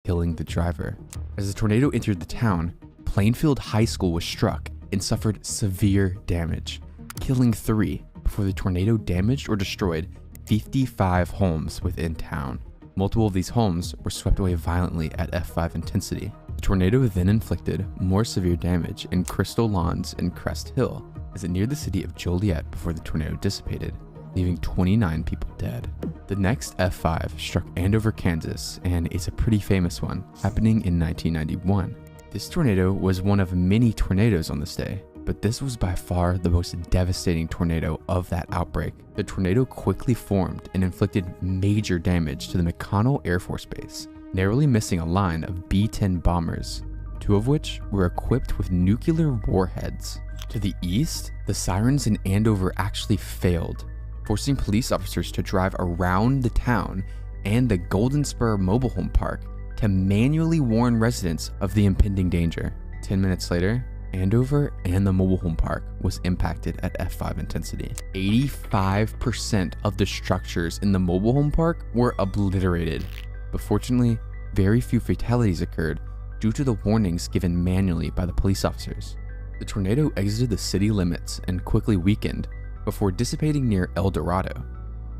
killing the driver. As the tornado entered the town, Plainfield High School was struck and suffered severe damage, killing 3 before the tornado damaged or destroyed 55 homes within town. Multiple of these homes were swept away violently at F5 intensity. The tornado then inflicted more severe damage in Crystal Lawns and Crest Hill as it neared the city of Joliet before the tornado dissipated, leaving 29 people dead. The next F5 struck Andover, Kansas, and it's a pretty famous one, happening in 1991. This tornado was one of many tornadoes on this day, but this was by far the most devastating tornado of that outbreak. The tornado quickly formed and inflicted major damage to the McConnell Air Force Base, narrowly missing a line of B-10 bombers, 2 of which were equipped with nuclear warheads. To the east, the sirens in Andover actually failed, forcing police officers to drive around the town and the Golden Spur mobile home park to manually warn residents of the impending danger. 10 minutes later, Andover and the mobile home park was impacted at F5 intensity. 85% of the structures in the mobile home park were obliterated, but fortunately, very few fatalities occurred due to the warnings given manually by the police officers. The tornado exited the city limits and quickly weakened before dissipating near El Dorado.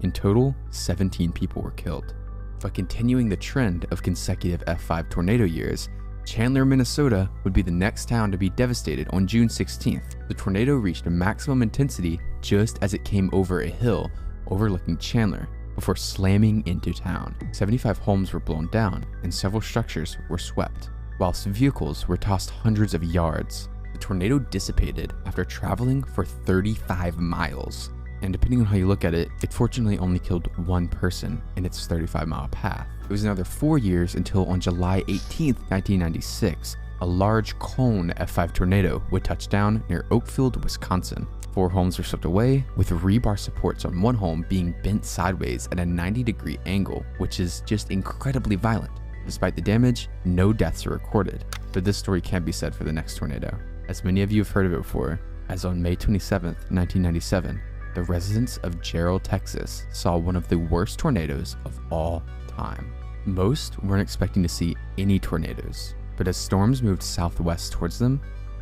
In total, 17 people were killed. But continuing the trend of consecutive F5 tornado years, Chandler, Minnesota would be the next town to be devastated on June 16th. The tornado reached a maximum intensity just as it came over a hill overlooking Chandler before slamming into town. 75 homes were blown down and several structures were swept, whilst vehicles were tossed hundreds of yards. The tornado dissipated after traveling for 35 miles. And depending on how you look at it, it fortunately only killed 1 person in its 35-mile path. It was another 4 years until on July 18th, 1996, a large cone F5 tornado would touch down near Oakfield, Wisconsin. 4 homes were swept away, with rebar supports on one home being bent sideways at a 90-degree angle, which is just incredibly violent. Despite the damage, no deaths are recorded. But this story can't be said for the next tornado. As many of you have heard of it before, as on May 27th, 1997, the residents of Gerald, Texas saw one of the worst tornadoes of all time. Most weren't expecting to see any tornadoes, but as storms moved southwest towards them,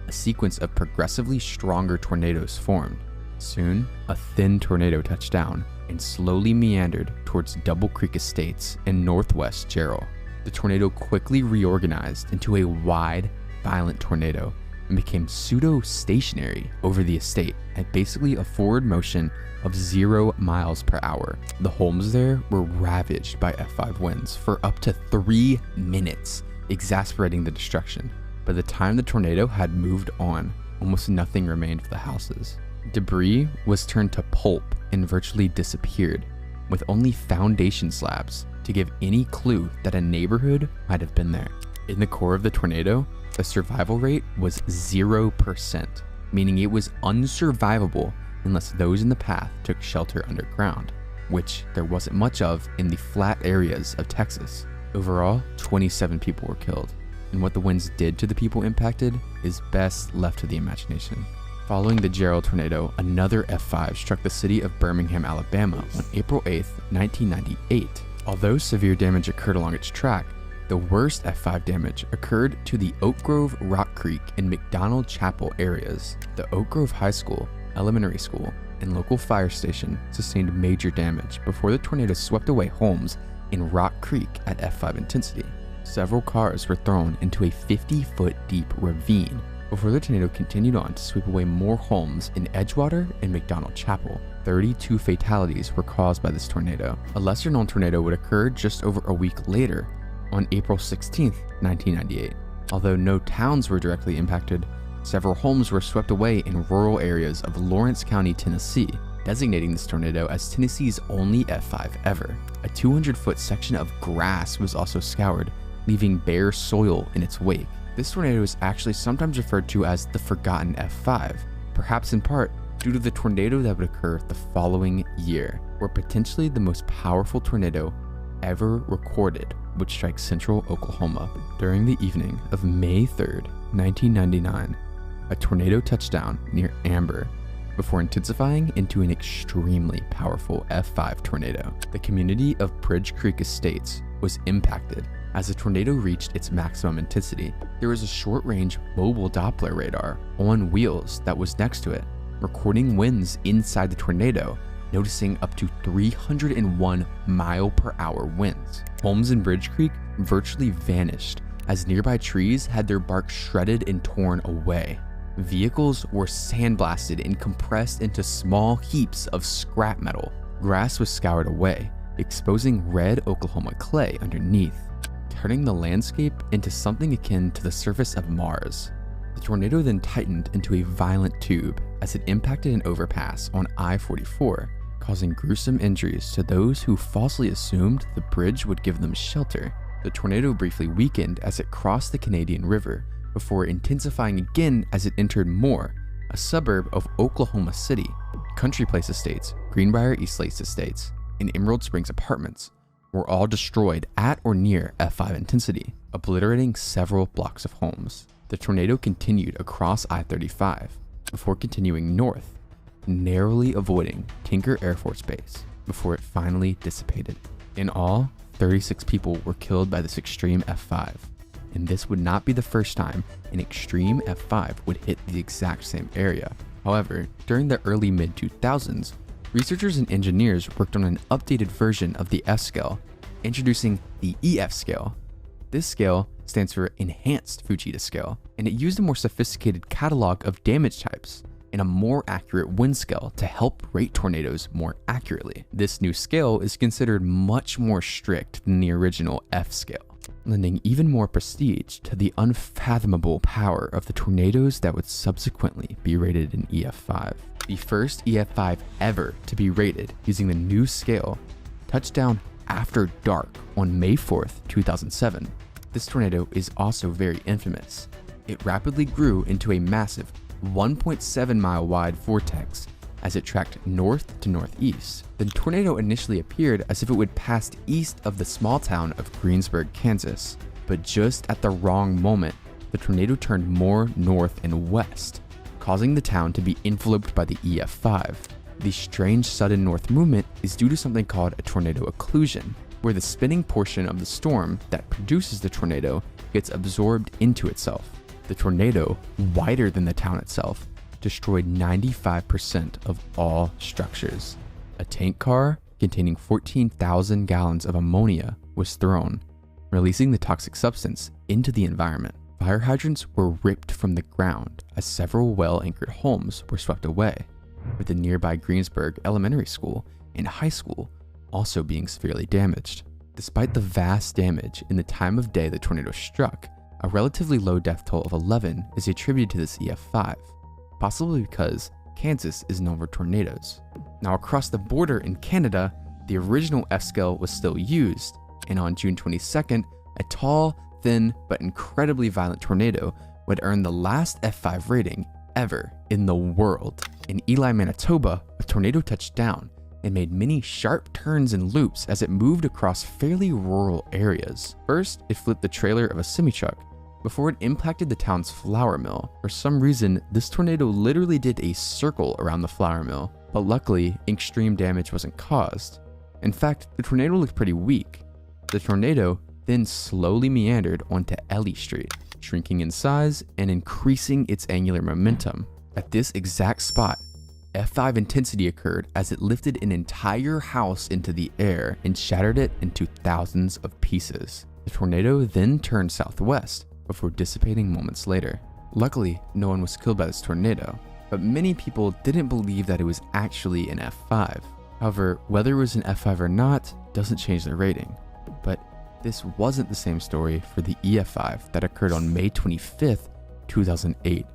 a sequence of progressively stronger tornadoes formed. Soon, a thin tornado touched down and slowly meandered towards Double Creek Estates in northwest Gerald. The tornado quickly reorganized into a wide, violent tornado and became pseudo-stationary over the estate at basically a forward motion of 0 miles per hour. The homes there were ravaged by F5 winds for up to 3 minutes, exasperating the destruction. By the time the tornado had moved on, almost nothing remained of the houses. Debris was turned to pulp and virtually disappeared, with only foundation slabs to give any clue that a neighborhood might have been there. In the core of the tornado, the survival rate was 0%, meaning it was unsurvivable unless those in the path took shelter underground, which there wasn't much of in the flat areas of Texas. Overall, 27 people were killed, and what the winds did to the people impacted is best left to the imagination. Following the Gerald tornado, another F5 struck the city of Birmingham, Alabama on April 8, 1998. Although severe damage occurred along its track, the worst F5 damage occurred to the Oak Grove, Rock Creek, and McDonald Chapel areas. The Oak Grove High School, elementary school, and local fire station sustained major damage before the tornado swept away homes in Rock Creek at F5 intensity. Several cars were thrown into a 50-foot deep ravine before the tornado continued on to sweep away more homes in Edgewater and McDonald Chapel. 32 fatalities were caused by this tornado. A lesser-known tornado would occur just over a week later, on April 16, 1998. Although no towns were directly impacted, several homes were swept away in rural areas of Lawrence County, Tennessee, designating this tornado as Tennessee's only F5 ever. A 200-foot section of grass was also scoured, leaving bare soil in its wake. This tornado is actually sometimes referred to as the Forgotten F5, perhaps in part due to the tornado that would occur the following year, where potentially the most powerful tornado ever recorded would strike central Oklahoma. During the evening of May 3rd, 1999, a tornado touched down near Amber before intensifying into an extremely powerful F5 tornado. The community of Bridge Creek Estates was impacted As the tornado reached its maximum intensity, there was a short-range mobile Doppler radar on wheels that was next to it, recording winds inside the tornado, noticing up to 301 mile-per-hour winds. Homes in Bridge Creek virtually vanished as nearby trees had their bark shredded and torn away. Vehicles were sandblasted and compressed into small heaps of scrap metal. Grass was scoured away, exposing red Oklahoma clay underneath, turning the landscape into something akin to the surface of Mars. The tornado then tightened into a violent tube as it impacted an overpass on I-44, causing gruesome injuries to those who falsely assumed the bridge would give them shelter. The tornado briefly weakened as it crossed the Canadian River, before intensifying again as it entered Moore, a suburb of Oklahoma City. Country Place Estates, Greenbrier East Lakes Estates, and Emerald Springs Apartments were all destroyed at or near F5 intensity, obliterating several blocks of homes. The tornado continued across I-35 before continuing north, narrowly avoiding Tinker Air Force Base before it finally dissipated. In all, 36 people were killed by this extreme F5, and this would not be the first time an extreme F5 would hit the exact same area. However, during the early mid-2000s, researchers and engineers worked on an updated version of the F scale, introducing the EF scale. This scale stands for Enhanced Fujita Scale, and it used a more sophisticated catalog of damage types and a more accurate wind scale to help rate tornadoes more accurately. This new scale is considered much more strict than the original F scale, lending even more prestige to the unfathomable power of the tornadoes that would subsequently be rated in EF5. The first EF5 ever to be rated using the new scale touched down after dark on May 4th, 2007. This tornado is also very infamous. It rapidly grew into a massive 1.7 mile wide vortex as it tracked north to northeast. The tornado initially appeared as if it would pass east of the small town of Greensburg, Kansas, but just at the wrong moment, the tornado turned more north and west, causing the town to be enveloped by the EF5. The strange sudden north movement is due to something called a tornado occlusion, where the spinning portion of the storm that produces the tornado gets absorbed into itself. The tornado, wider than the town itself, destroyed 95% of all structures. A tank car containing 14,000 gallons of ammonia was thrown, releasing the toxic substance into the environment. Fire hydrants were ripped from the ground as several well-anchored homes were swept away, with the nearby Greensburg Elementary School and High School also being severely damaged. Despite the vast damage in the time of day the tornado struck, a relatively low death toll of 11 is attributed to this EF5, possibly because Kansas is known for tornadoes. Now, across the border in Canada, the original F scale was still used, and on June 22nd, a tall, thin, but incredibly violent tornado would earn the last F5 rating ever in the world. In Ely, Manitoba, a tornado touched down and made many sharp turns and loops as it moved across fairly rural areas. First, it flipped the trailer of a semi-truck before it impacted the town's flour mill. For some reason, this tornado literally did a circle around the flour mill, but luckily, extreme damage wasn't caused. In fact, the tornado looked pretty weak. The tornado then slowly meandered onto Ellie Street, shrinking in size and increasing its angular momentum. At this exact spot, F5 intensity occurred as it lifted an entire house into the air and shattered it into thousands of pieces. The tornado then turned southwest before dissipating moments later. Luckily, no one was killed by this tornado, but many people didn't believe that it was actually an F5. However, whether it was an F5 or not doesn't change the rating. But this wasn't the same story for the EF5 that occurred on May 25th, 2008,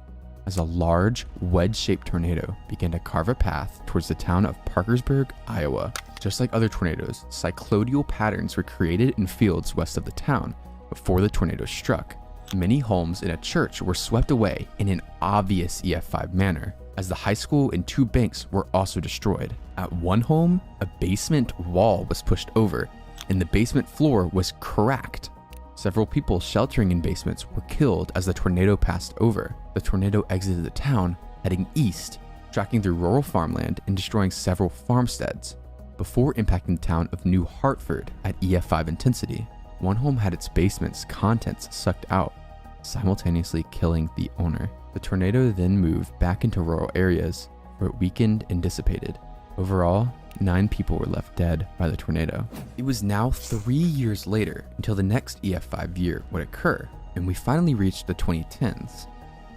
as a large, wedge-shaped tornado began to carve a path towards the town of Parkersburg, Iowa. Just like other tornadoes, cycloidal patterns were created in fields west of the town before the tornado struck. Many homes and a church were swept away in an obvious EF5 manner, as the high school and 2 banks were also destroyed. At one home, a basement wall was pushed over, and the basement floor was cracked. Several people sheltering in basements were killed as the tornado passed over. The tornado exited the town, heading east, tracking through rural farmland and destroying several farmsteads, before impacting the town of New Hartford at EF5 intensity. One home had its basement's contents sucked out, simultaneously killing the owner. The tornado then moved back into rural areas where it weakened and dissipated. Overall, 9 people were left dead by the tornado. It was now 3 years later until the next EF5 year would occur, and we finally reached the 2010s.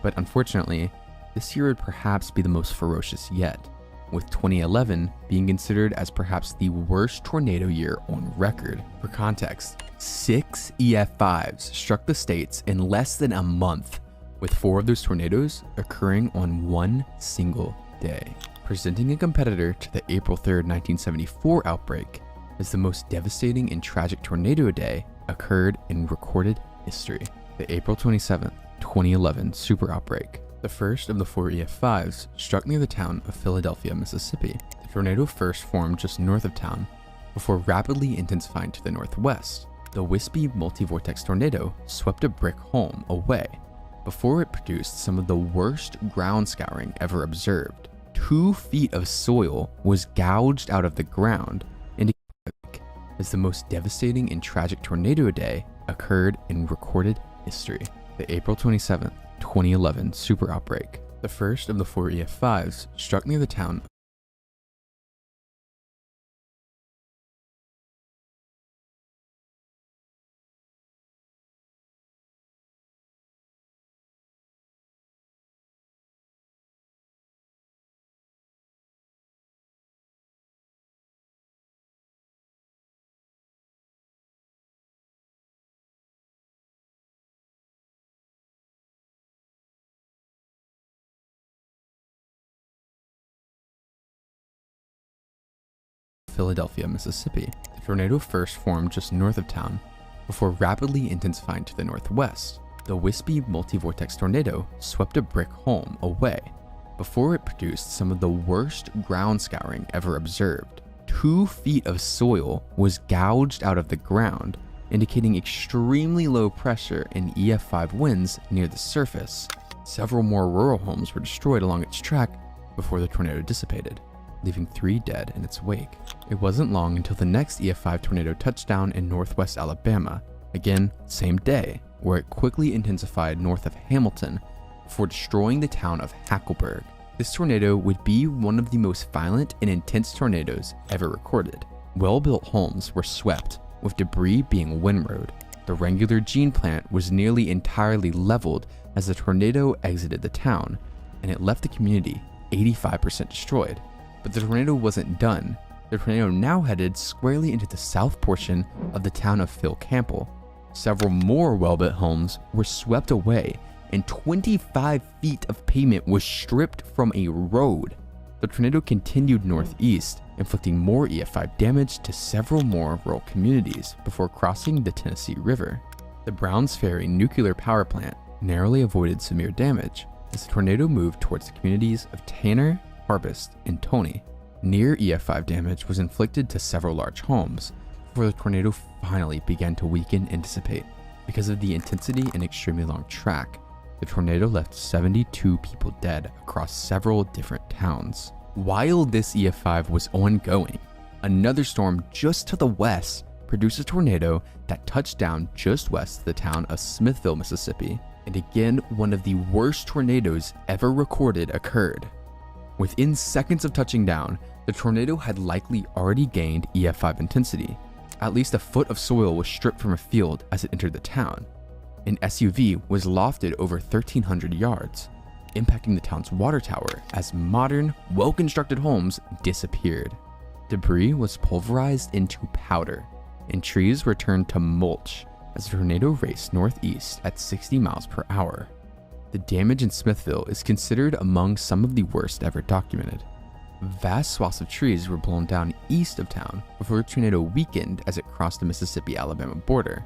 But unfortunately, this year would perhaps be the most ferocious yet, with 2011 being considered as perhaps the worst tornado year on record. For context, 6 EF5s struck the states in less than a month, with 4 of those tornadoes occurring on one single day, presenting a competitor to the April 3rd, 1974 outbreak as the most devastating and tragic tornado day occurred in recorded history. The April 27th, 2011 super outbreak, the first of the 4 EF5s, struck near the town of Philadelphia, Mississippi. The tornado first formed just north of town before rapidly intensifying to the northwest. The wispy multi-vortex tornado swept a brick home away before it produced some of the worst ground scouring ever observed. 2 feet of soil was gouged out of the ground, indicating as the most devastating and tragic tornado day occurred in recorded history. The April 27th, 2011 super outbreak, the first of the 4 EF5s, struck near the town Philadelphia, Mississippi. The tornado first formed just north of town before rapidly intensifying to the northwest. The wispy multi-vortex tornado swept a brick home away before it produced some of the worst ground scouring ever observed. 2 feet of soil was gouged out of the ground, indicating extremely low pressure and EF5 winds near the surface. Several more rural homes were destroyed along its track before the tornado dissipated, leaving 3 dead in its wake. It wasn't long until the next EF5 tornado touched down in northwest Alabama, again, same day, where it quickly intensified north of Hamilton before destroying the town of Hackleburg. This tornado would be one of the most violent and intense tornadoes ever recorded. Well-built homes were swept, with debris being windrowed. The Regular Gene plant was nearly entirely leveled as the tornado exited the town, and it left the community 85% destroyed. But the tornado wasn't done. The tornado now headed squarely into the south portion of the town of Phil Campbell. Several more well-built homes were swept away, and 25 feet of pavement was stripped from a road. The tornado continued northeast, inflicting more EF5 damage to several more rural communities before crossing the Tennessee River. The Browns Ferry nuclear power plant narrowly avoided severe damage as the tornado moved towards the communities of Tanner, Harvest, and Tony. Near EF5 damage was inflicted to several large homes before the tornado finally began to weaken and dissipate. Because of the intensity and extremely long track, the tornado left 72 people dead across several different towns. While this EF5 was ongoing, another storm just to the west produced a tornado that touched down just west of the town of Smithville, Mississippi. And again, one of the worst tornadoes ever recorded occurred. Within seconds of touching down, the tornado had likely already gained EF5 intensity. At least a foot of soil was stripped from a field as it entered the town. An SUV was lofted over 1,300 yards, impacting the town's water tower as modern, well-constructed homes disappeared. Debris was pulverized into powder, and trees were turned to mulch as the tornado raced northeast at 60 miles per hour. The damage in Smithville is considered among some of the worst ever documented. Vast swaths of trees were blown down east of town before the tornado weakened as it crossed the Mississippi-Alabama border.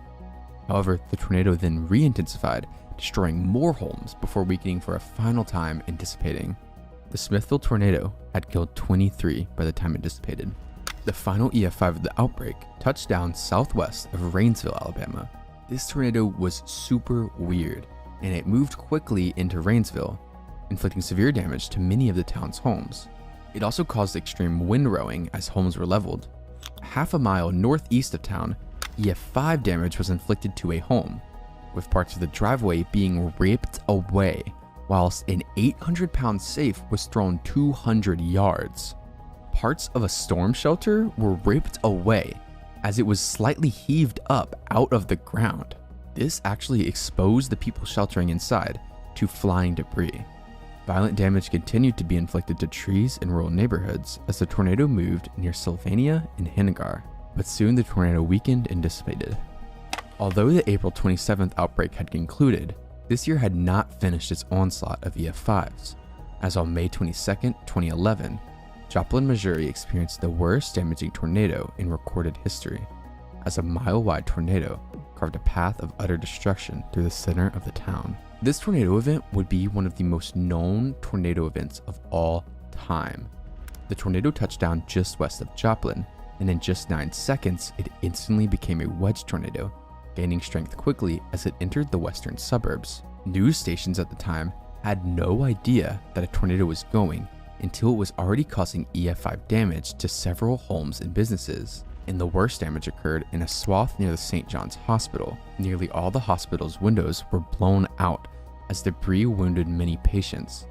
However, the tornado then re-intensified, destroying more homes before weakening for a final time and dissipating. The Smithville tornado had killed 23 by the time it dissipated. The final EF5 of the outbreak touched down southwest of Rainsville, Alabama. This tornado was super weird, and it moved quickly into Rainsville, inflicting severe damage to many of the town's homes. It also caused extreme windrowing as homes were leveled. Half a mile northeast of town, EF5 damage was inflicted to a home, with parts of the driveway being ripped away, whilst an 800-pound safe was thrown 200 yards. Parts of a storm shelter were ripped away as it was slightly heaved up out of the ground. This actually exposed the people sheltering inside to flying debris. Violent damage continued to be inflicted to trees in rural neighborhoods as the tornado moved near Sylvania and Hinagar, but soon the tornado weakened and dissipated. Although the April 27th outbreak had concluded, this year had not finished its onslaught of EF5s, as on May 22, 2011, Joplin, Missouri experienced the worst damaging tornado in recorded history, as a mile-wide tornado carved a path of utter destruction through the center of the town. This tornado event would be one of the most known tornado events of all time. The tornado touched down just west of Joplin, and in just 9 seconds, it instantly became a wedge tornado, gaining strength quickly as it entered the western suburbs. News stations at the time had no idea that a tornado was going until it was already causing EF5 damage to several homes and businesses. And the worst damage occurred in a swath near the St. John's Hospital. Nearly all the hospital's windows were blown out as debris wounded many patients.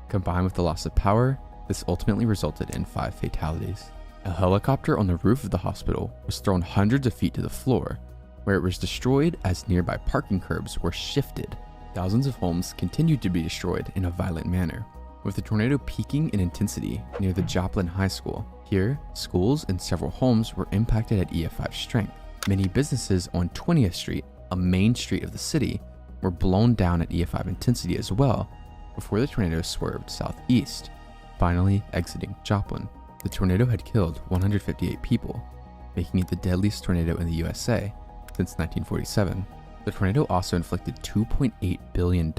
Combined with the loss of power, this ultimately resulted in 5 fatalities. A helicopter on the roof of the hospital was thrown hundreds of feet to the floor, where it was destroyed as nearby parking curbs were shifted. Thousands of homes continued to be destroyed in a violent manner, with the tornado peaking in intensity near the Joplin High School. Here, schools and several homes were impacted at EF5 strength. Many businesses on 20th Street, a main street of the city, were blown down at EF5 intensity as well before the tornado swerved southeast, finally exiting Joplin. The tornado had killed 158 people, making it the deadliest tornado in the USA since 1947. The tornado also inflicted $2.8 billion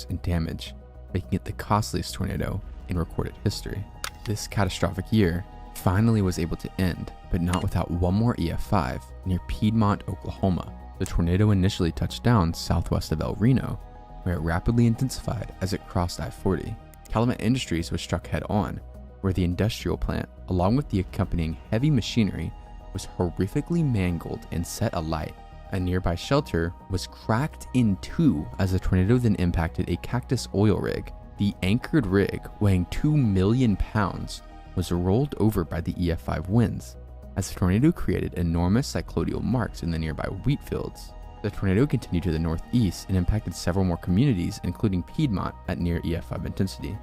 in damage, making it the costliest tornado in recorded history. This catastrophic year finally was able to end, but not without one more EF5 near Piedmont, Oklahoma. The tornado initially touched down southwest of El Reno, where it rapidly intensified as it crossed I-40. Calumet Industries was struck head-on, where the industrial plant, along with the accompanying heavy machinery, was horrifically mangled and set alight. A nearby shelter was cracked in two as the tornado then impacted a Cactus oil rig. The anchored rig, weighing 2 million pounds, was rolled over by the EF5 winds, as the tornado created enormous cycloidal marks in the nearby wheat fields. The tornado continued to the northeast and impacted several more communities, including Piedmont, at near EF5 intensity.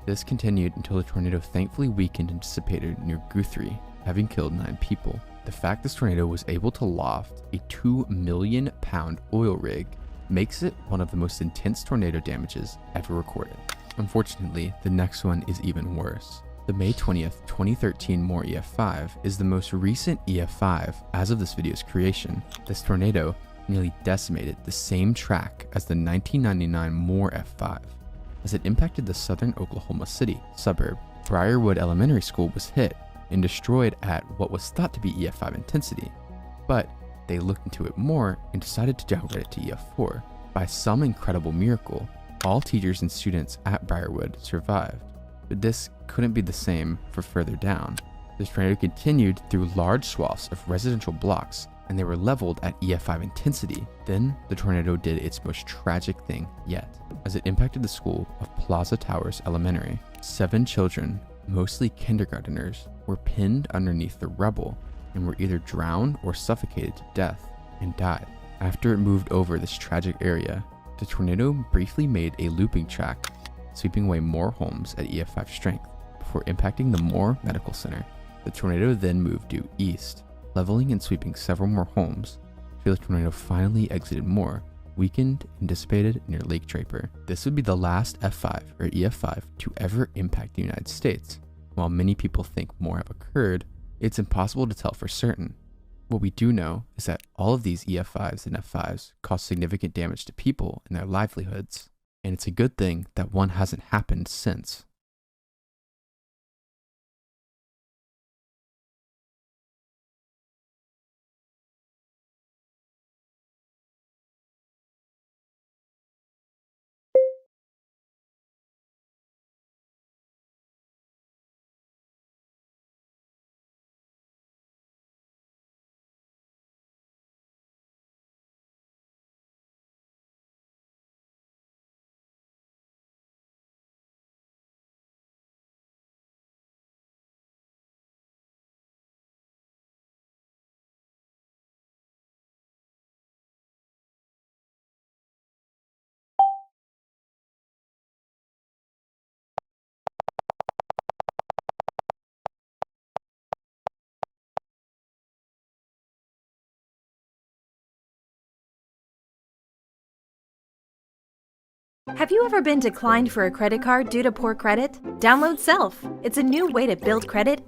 This continued until the tornado thankfully weakened and dissipated near Guthrie, having killed 9 people. The fact this tornado was able to loft a 2 million pound oil rig makes it one of the most intense tornado damages ever recorded. Unfortunately, the next one is even worse. The May 20th, 2013 Moore EF5 is the most recent EF5 as of this video's creation. This tornado nearly decimated the same track as the 1999 Moore F5, as it impacted the southern Oklahoma City suburb. Briarwood Elementary School was hit and destroyed at what was thought to be EF5 intensity, but they looked into it more and decided to downgrade it to EF4. By some incredible miracle, all teachers and students at Briarwood survived, but this couldn't be the same for further down. The tornado continued through large swaths of residential blocks, and they were leveled at EF5 intensity. Then the tornado did its most tragic thing yet, as it impacted the school of Plaza Towers Elementary. 7 children, mostly kindergarteners, were pinned underneath the rubble and were either drowned or suffocated to death and died. After it moved over this tragic area, the tornado briefly made a looping track, sweeping away more homes at EF5 strength before impacting the Moore Medical Center. The tornado then moved due east, leveling and sweeping several more homes, until the tornado finally exited Moore, weakened and dissipated near Lake Draper. This would be the last F5 or EF5 to ever impact the United States. While many people think more have occurred, it's impossible to tell for certain. What we do know is that all of these EF5s and F5s cause significant damage to people and their livelihoods, and it's a good thing that one hasn't happened since. Have you ever been declined for a credit card due to poor credit? Download Self. It's a new way to build credit